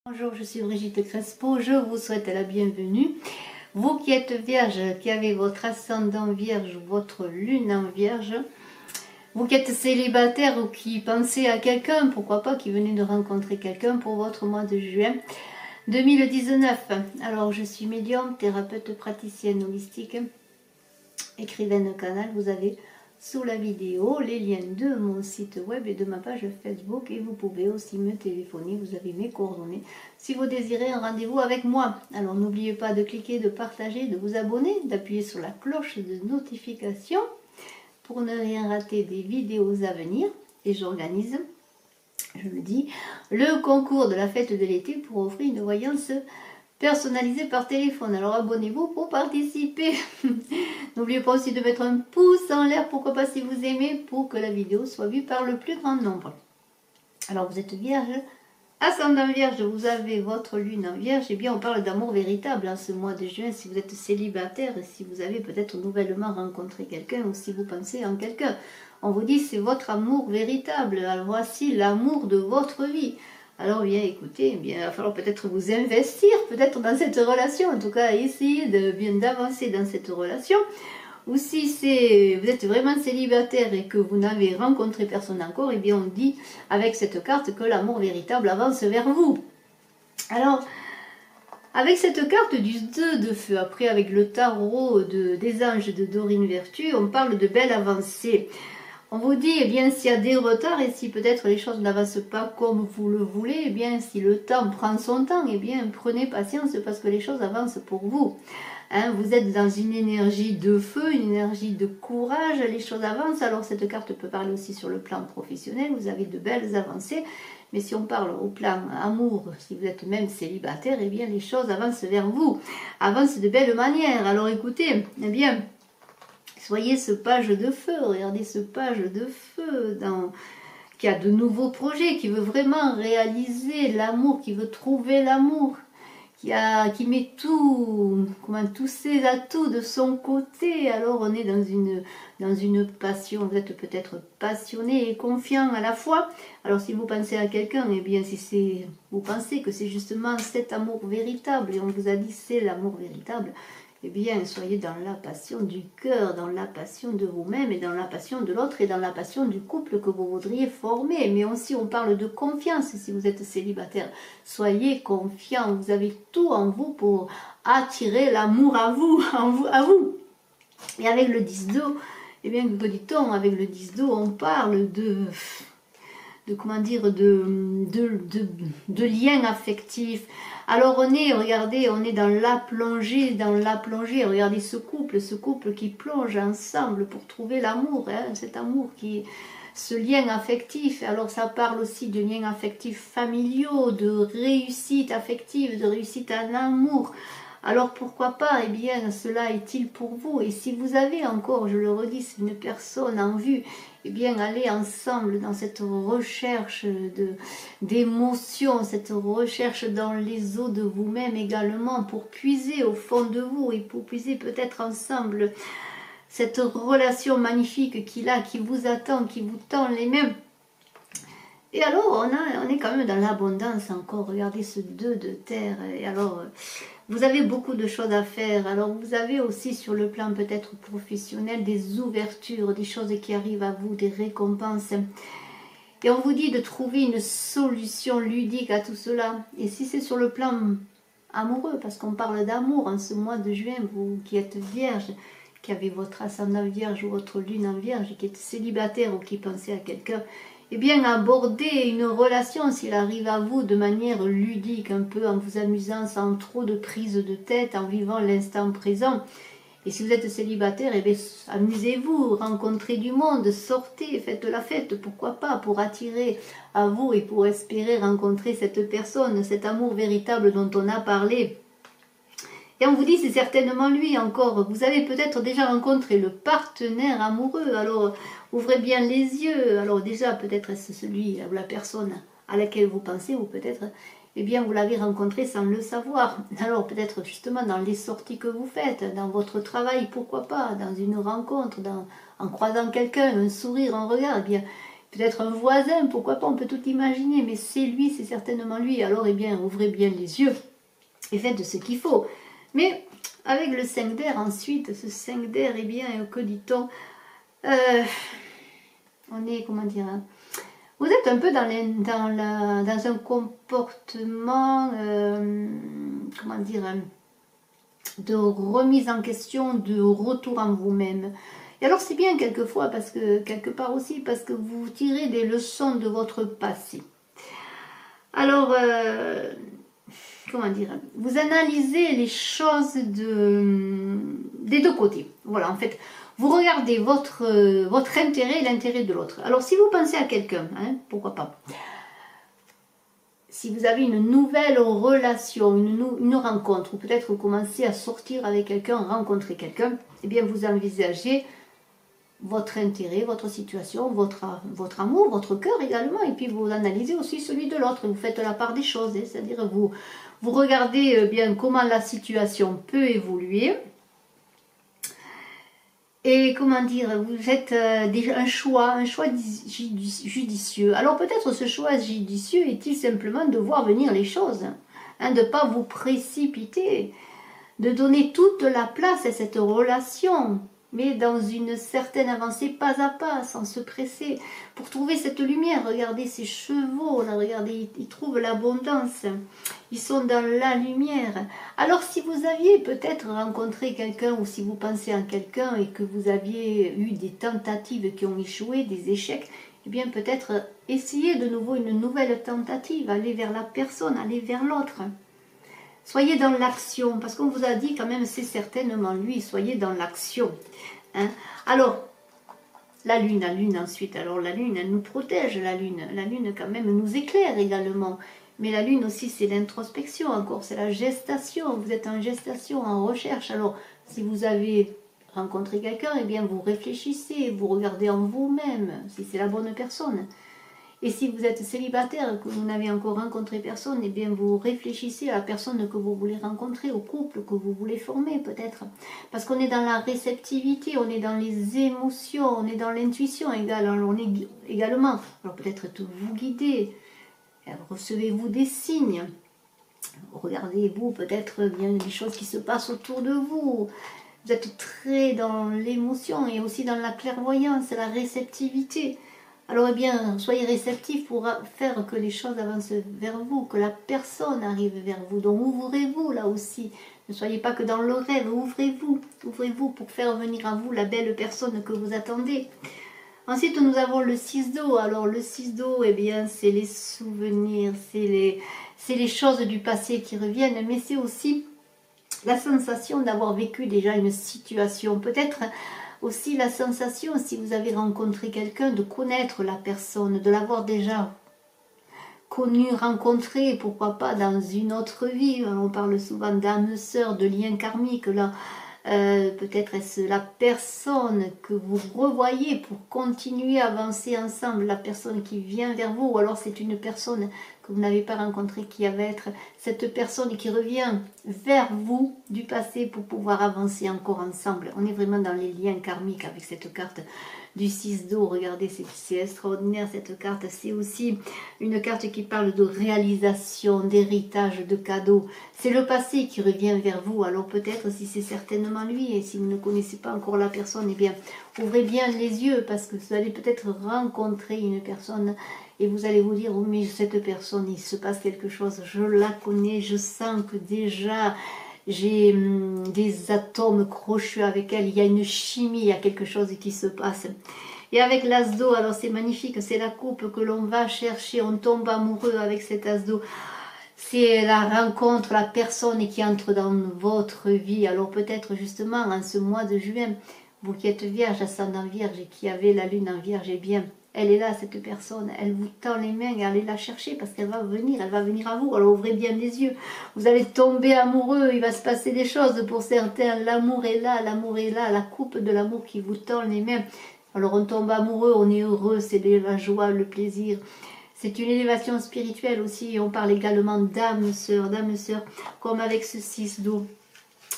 Bonjour, je suis Brigitte Crespo, je vous souhaite la bienvenue. Vous qui êtes vierge, qui avez votre ascendant vierge, votre lune en vierge, vous qui êtes célibataire ou qui pensez à quelqu'un, pourquoi pas, qui venez de rencontrer quelqu'un pour votre mois de juin 2019. Alors je suis médium, thérapeute praticienne holistique, écrivaine canal, vous avez sous la vidéo les liens de mon site web et de ma page Facebook et vous pouvez aussi me téléphoner, vous avez mes coordonnées si vous désirez un rendez-vous avec moi. Alors n'oubliez pas de cliquer, de partager, de vous abonner, d'appuyer sur la cloche de notification pour ne rien rater des vidéos à venir. Et j'organise, je le dis, le concours de la fête de l'été pour offrir une voyance personnalisé par téléphone. Alors abonnez-vous pour participer. N'oubliez pas aussi de mettre un pouce en l'air, pourquoi pas si vous aimez, pour que la vidéo soit vue par le plus grand nombre. Alors vous êtes vierge, ascendant vierge, vous avez votre lune en vierge, et bien on parle d'amour véritable en ce mois de juin, si vous êtes célibataire, si vous avez peut-être nouvellement rencontré quelqu'un, ou si vous pensez en quelqu'un. On vous dit c'est votre amour véritable, alors voici l'amour de votre vie. Alors bien écoutez, bien, il va falloir peut-être vous investir peut-être dans cette relation, en tout cas essayer de bien d'avancer dans cette relation. Ou si vous êtes vraiment célibataire et que vous n'avez rencontré personne encore, et bien on dit avec cette carte que l'amour véritable avance vers vous. Alors, avec cette carte du 2 de feu, après avec le tarot des anges de Dorine Vertu, on parle de belle avancée. On vous dit, eh bien, s'il y a des retards et si peut-être les choses n'avancent pas comme vous le voulez, eh bien, si le temps prend son temps, eh bien, prenez patience parce que les choses avancent pour vous. Hein, vous êtes dans une énergie de feu, une énergie de courage, les choses avancent. Alors, cette carte peut parler aussi sur le plan professionnel, vous avez de belles avancées. Mais si on parle au plan amour, si vous êtes même célibataire, eh bien, les choses avancent vers vous, avancent de belle manière. Alors, écoutez, eh bien, soyez ce page de feu, regardez ce page de feu qui a de nouveaux projets, qui veut vraiment réaliser l'amour, qui veut trouver l'amour, qui met tous ses atouts de son côté. Alors on est dans une passion, vous êtes peut-être passionné et confiant à la fois. Alors si vous pensez à quelqu'un, eh bien si vous pensez que c'est justement cet amour véritable, et on vous a dit c'est l'amour véritable, eh bien, soyez dans la passion du cœur, dans la passion de vous-même et dans la passion de l'autre et dans la passion du couple que vous voudriez former. Mais aussi, on parle de confiance si vous êtes célibataire. Soyez confiant, vous avez tout en vous pour attirer l'amour à vous, à vous. Et avec le 10 d'eau, eh bien, que dit-on? Avec le 10 d'eau, on parle de liens affectifs. Alors regardez, on est dans la plongée, regardez ce couple qui plonge ensemble pour trouver l'amour, hein, cet amour ce lien affectif. Alors ça parle aussi de liens affectifs familiaux, de réussite affective, de réussite en amour. Alors pourquoi pas, eh bien cela est-il pour vous? Et si vous avez encore, je le redis, une personne en vue, eh bien allez ensemble dans cette recherche d'émotions, cette recherche dans les eaux de vous-même également, pour puiser au fond de vous et pour puiser peut-être ensemble cette relation magnifique qui vous attend, qui vous tend les mains. Et alors, on est quand même dans l'abondance encore. Regardez ce 2 de terre. Et alors, vous avez beaucoup de choses à faire. Alors, vous avez aussi sur le plan peut-être professionnel des ouvertures, des choses qui arrivent à vous, des récompenses. Et on vous dit de trouver une solution ludique à tout cela. Et si c'est sur le plan amoureux, parce qu'on parle d'amour en ce mois de juin, vous qui êtes vierge, qui avez votre ascendant vierge ou votre lune en vierge, qui êtes célibataire ou qui pensez à quelqu'un, eh bien, aborder une relation, s'il arrive à vous, de manière ludique, un peu en vous amusant, sans trop de prise de tête, en vivant l'instant présent. Et si vous êtes célibataire, eh bien, amusez-vous, rencontrez du monde, sortez, faites la fête, pourquoi pas, pour attirer à vous et pour espérer rencontrer cette personne, cet amour véritable dont on a parlé. Et on vous dit, c'est certainement lui encore. Vous avez peut-être déjà rencontré le partenaire amoureux. Alors, ouvrez bien les yeux. Alors déjà, peut-être est-ce celui ou la personne à laquelle vous pensez, ou peut-être, eh bien, vous l'avez rencontré sans le savoir. Alors, peut-être justement dans les sorties que vous faites, dans votre travail, pourquoi pas, dans une rencontre, en croisant quelqu'un, un sourire, un regard, eh bien, peut-être un voisin, pourquoi pas, on peut tout imaginer, mais c'est lui, c'est certainement lui. Alors, eh bien, ouvrez bien les yeux et faites ce qu'il faut. Mais avec le 5 d'air ensuite, ce 5 d'air, eh bien, que dit-on, on est, comment dire, hein, vous êtes un peu dans un comportement, comment dire, de remise en question, de retour en vous-même. Et alors c'est bien quelquefois, parce que quelque part aussi, parce que vous tirez des leçons de votre passé. Alors, comment dire, vous analysez les choses des deux côtés. Voilà, en fait, vous regardez votre intérêt et l'intérêt de l'autre. Alors, si vous pensez à quelqu'un, hein, pourquoi pas, si vous avez une nouvelle relation, une rencontre, ou peut-être vous commencez à sortir avec quelqu'un, rencontrer quelqu'un, eh bien, vous envisagez votre intérêt, votre situation, votre amour, votre cœur également, et puis vous analysez aussi celui de l'autre, vous faites la part des choses, hein, c'est-à-dire vous regardez bien comment la situation peut évoluer, et comment dire, vous faites déjà un choix judicieux. Alors peut-être ce choix judicieux est-il simplement de voir venir les choses, hein, de ne pas vous précipiter, de donner toute la place à cette relation, mais dans une certaine avancée, pas à pas, sans se presser, pour trouver cette lumière. Regardez ces chevaux, là, regardez, ils trouvent l'abondance, ils sont dans la lumière. Alors si vous aviez peut-être rencontré quelqu'un, ou si vous pensez à quelqu'un, et que vous aviez eu des tentatives qui ont échoué, des échecs, eh bien peut-être essayez de nouveau une nouvelle tentative, aller vers la personne, aller vers l'autre. Soyez dans l'action, parce qu'on vous a dit quand même, c'est certainement lui, soyez dans l'action. Hein. Alors, la lune ensuite, alors la lune, elle nous protège, la lune quand même nous éclaire également. Mais la lune aussi, c'est l'introspection encore, c'est la gestation, vous êtes en gestation, en recherche. Alors, si vous avez rencontré quelqu'un, eh bien vous réfléchissez, vous regardez en vous-même, si c'est la bonne personne. Et si vous êtes célibataire, que vous n'avez encore rencontré personne, eh bien vous réfléchissez à la personne que vous voulez rencontrer, au couple que vous voulez former peut-être. Parce qu'on est dans la réceptivité, on est dans les émotions, on est dans l'intuition également. On est également, alors peut-être vous guidez, recevez-vous des signes, regardez-vous peut-être bien les choses qui se passent autour de vous. Vous êtes très dans l'émotion et aussi dans la clairvoyance, la réceptivité. Alors, eh bien, soyez réceptifs pour faire que les choses avancent vers vous, que la personne arrive vers vous. Donc, ouvrez-vous là aussi. Ne soyez pas que dans le rêve, ouvrez-vous pour faire venir à vous la belle personne que vous attendez. Ensuite, nous avons le 6 d'eau. Alors, le 6 d'eau, eh bien, c'est les souvenirs, c'est les choses du passé qui reviennent, mais c'est aussi la sensation d'avoir vécu déjà une situation. Peut-être aussi la sensation, si vous avez rencontré quelqu'un, de connaître la personne, de l'avoir déjà connu, rencontré, pourquoi pas dans une autre vie. On parle souvent d'âme sœur, de lien karmique, là. Peut-être est-ce la personne que vous revoyez pour continuer à avancer ensemble, la personne qui vient vers vous, ou alors c'est une personne que vous n'avez pas rencontrée qui va être cette personne qui revient vers vous du passé pour pouvoir avancer encore ensemble. On est vraiment dans les liens karmiques avec cette carte du 6 d'eau. Regardez, c'est extraordinaire cette carte. C'est aussi une carte qui parle de réalisation, d'héritage, de cadeaux. C'est le passé qui revient vers vous. Alors peut-être si c'est certainement lui, et si vous ne connaissez pas encore la personne, eh bien ouvrez bien les yeux, parce que vous allez peut-être rencontrer une personne et vous allez vous dire, oh mais cette personne, il se passe quelque chose, je la connais, je sens que déjà j'ai des atomes crochus avec elle, il y a une chimie, il y a quelque chose qui se passe. Et avec l'as d'eau, alors c'est magnifique, c'est la coupe que l'on va chercher, on tombe amoureux avec cet as d'eau. C'est la rencontre, la personne qui entre dans votre vie. Alors peut-être justement en ce mois de juin, vous qui êtes vierge, ascendant vierge et qui avez la lune en vierge, eh bien, elle est là, cette personne, elle vous tend les mains et allez la chercher parce qu'elle va venir à vous. Alors ouvrez bien les yeux, vous allez tomber amoureux, il va se passer des choses pour certains. L'amour est là, la coupe de l'amour qui vous tend les mains. Alors on tombe amoureux, on est heureux, c'est la joie, le plaisir. C'est une élévation spirituelle aussi, on parle également d'âme sœur, comme avec ce 6 d'eau.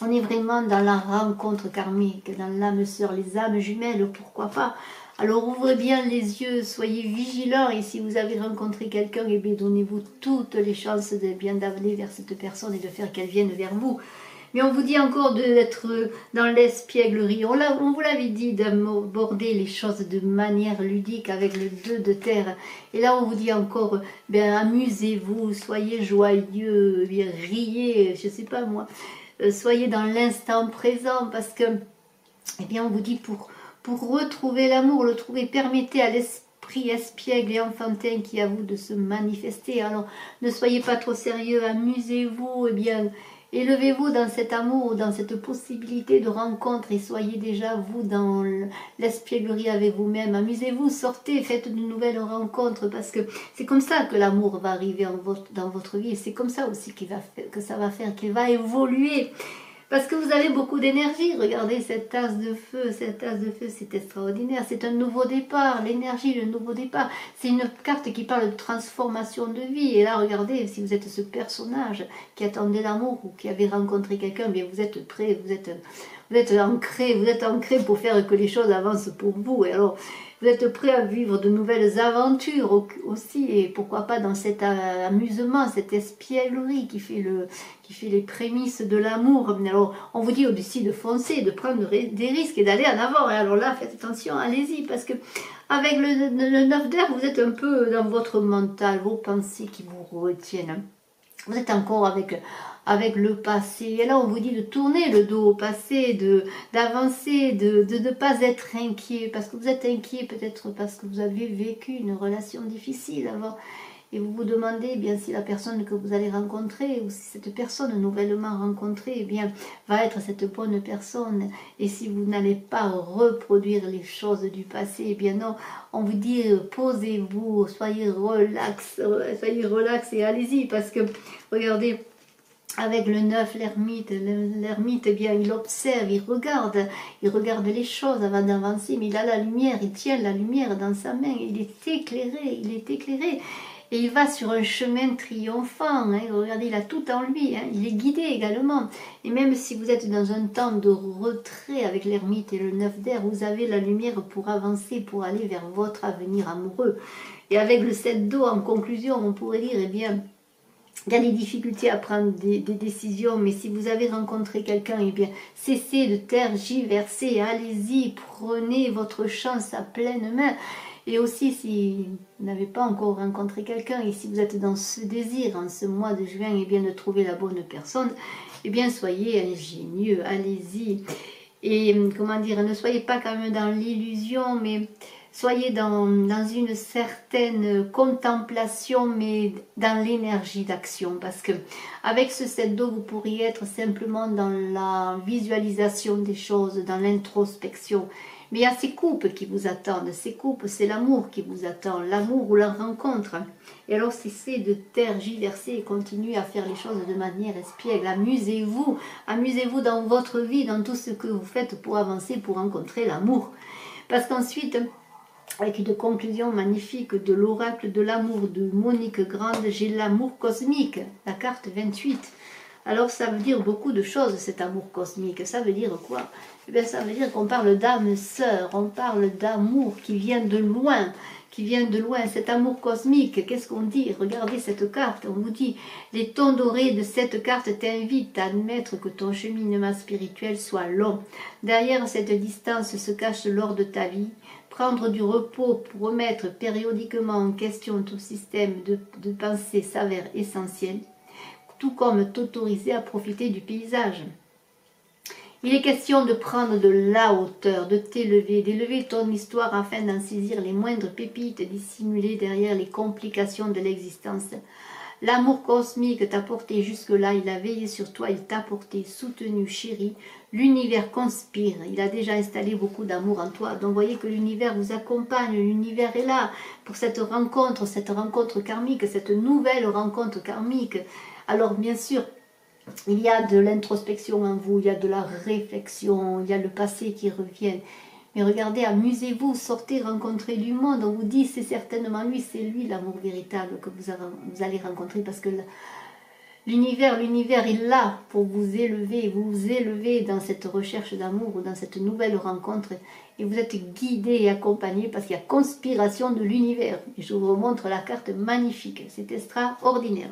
On est vraiment dans la rencontre karmique, dans l'âme sœur, les âmes jumelles, pourquoi pas. Alors ouvrez bien les yeux, soyez vigilants, et si vous avez rencontré quelqu'un, eh bien donnez-vous toutes les chances de bien d'aller vers cette personne et de faire qu'elle vienne vers vous. Mais on vous dit encore d'être dans l'espièglerie. On vous l'avait dit d'aborder les choses de manière ludique avec le 2 de terre. Et là, on vous dit encore, ben, amusez-vous, soyez joyeux, bien, riez, je sais pas moi. Soyez dans l'instant présent parce que, eh bien, on vous dit pour retrouver l'amour, le trouver, permettez à l'esprit espiègle et enfantin qui a vous de se manifester. Alors, ne soyez pas trop sérieux, amusez-vous, eh bien, élevez-vous dans cet amour, dans cette possibilité de rencontre et soyez déjà vous dans l'espièglerie avec vous-même. Amusez-vous, sortez, faites de nouvelles rencontres parce que c'est comme ça que l'amour va arriver dans votre vie. C'est comme ça aussi que ça va faire, qu'il va évoluer. Parce que vous avez beaucoup d'énergie. Regardez cette tasse de feu, c'est extraordinaire. C'est un nouveau départ, l'énergie, le nouveau départ. C'est une carte qui parle de transformation de vie. Et là, regardez, si vous êtes ce personnage qui attendait l'amour ou qui avait rencontré quelqu'un, bien vous êtes prêt, vous êtes ancré pour faire que les choses avancent pour vous. Et alors, vous êtes prêt à vivre de nouvelles aventures aussi, et pourquoi pas dans cet amusement, cette espièglerie qui fait les prémices de l'amour. Alors, on vous dit aussi de foncer, de prendre des risques et d'aller en avant. Et alors là, faites attention, allez-y, parce que avec le 9 d'air, vous êtes un peu dans votre mental, vos pensées qui vous retiennent. Vous êtes encore avec le passé. Et là, on vous dit de tourner le dos au passé, d'avancer, de ne pas être inquiet. Parce que vous êtes inquiet, peut-être parce que vous avez vécu une relation difficile avant. Et vous vous demandez eh bien si la personne que vous allez rencontrer, ou si cette personne nouvellement rencontrée, eh bien, va être cette bonne personne. Et si vous n'allez pas reproduire les choses du passé, eh bien non, on vous dit posez-vous, soyez relax et allez-y. Parce que, regardez, avec le 9, l'ermite, eh bien, il observe, il regarde les choses avant d'avancer, mais il a la lumière, il tient la lumière dans sa main, il est éclairé. Et il va sur un chemin triomphant, hein. Regardez, il a tout en lui, hein. Il est guidé également. Et même si vous êtes dans un temps de retrait avec l'ermite et le 9 d'air, vous avez la lumière pour avancer, pour aller vers votre avenir amoureux. Et avec le 7 d'eau, en conclusion, on pourrait dire, eh bien, il y a des difficultés à prendre des décisions, mais si vous avez rencontré quelqu'un, eh bien, cessez de tergiverser, allez-y, prenez votre chance à pleine main. Et aussi, si vous n'avez pas encore rencontré quelqu'un, et si vous êtes dans ce désir, en ce mois de juin, eh bien, de trouver la bonne personne, eh bien, soyez ingénieux, allez-y. Et, comment dire, ne soyez pas quand même dans l'illusion, mais soyez dans une certaine contemplation, mais dans l'énergie d'action. Parce que avec ce 7 d'eau, vous pourriez être simplement dans la visualisation des choses, dans l'introspection. Mais il y a ces coupes qui vous attendent. Ces coupes, c'est l'amour qui vous attend. L'amour ou la rencontre. Et alors, cessez de tergiverser et continuez à faire les choses de manière espiègle. Amusez-vous. Amusez-vous dans votre vie, dans tout ce que vous faites pour avancer, pour rencontrer l'amour. Parce qu'ensuite, avec une conclusion magnifique de l'oracle de l'amour de Monique Grande, j'ai l'amour cosmique, la carte 28. Alors ça veut dire beaucoup de choses, cet amour cosmique. Ça veut dire quoi? Eh bien, ça veut dire qu'on parle d'âme sœur, on parle d'amour qui vient de loin, cet amour cosmique. Qu'est-ce qu'on dit? Regardez cette carte, on vous dit, les tons dorés de cette carte t'invitent à admettre que ton cheminement spirituel soit long. Derrière cette distance se cache l'or de ta vie. Prendre du repos pour remettre périodiquement en question ton système de pensée s'avère essentiel, tout comme t'autoriser à profiter du paysage. Il est question de prendre de la hauteur, de t'élever, d'élever ton histoire afin d'en saisir les moindres pépites dissimulées derrière les complications de l'existence. L'amour cosmique t'a porté jusque-là, il a veillé sur toi, il t'a porté, soutenu, chéri. L'univers conspire, il a déjà installé beaucoup d'amour en toi. Donc voyez que l'univers vous accompagne, l'univers est là pour cette rencontre karmique, cette nouvelle rencontre karmique. Alors bien sûr, il y a de l'introspection en vous, il y a de la réflexion, il y a le passé qui revient. Mais regardez, amusez-vous, sortez, rencontrez du monde. On vous dit, c'est certainement lui, c'est lui l'amour véritable que vous allez rencontrer. Parce que L'univers est là pour vous élever dans cette recherche d'amour ou dans cette nouvelle rencontre. Et vous êtes guidé et accompagné parce qu'il y a conspiration de l'univers. Et je vous remontre la carte magnifique, c'est extraordinaire.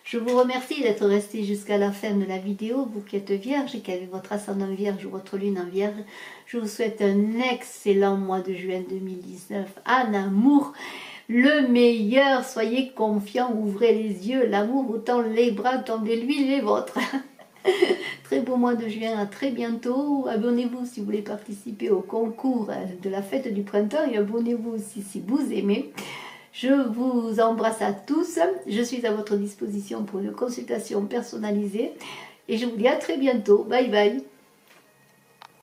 Je vous remercie d'être resté jusqu'à la fin de la vidéo, vous qui êtes vierge et qui avez votre ascendant vierge ou votre lune en vierge. Je vous souhaite un excellent mois de juin 2019 en amour. Le meilleur, soyez confiants, ouvrez les yeux, l'amour vous tend les bras, tendez-lui les vôtres. Très beau mois de juin, à très bientôt. Abonnez-vous si vous voulez participer au concours de la fête du printemps et abonnez-vous aussi si vous aimez. Je vous embrasse à tous, je suis à votre disposition pour une consultation personnalisée et je vous dis à très bientôt. Bye bye.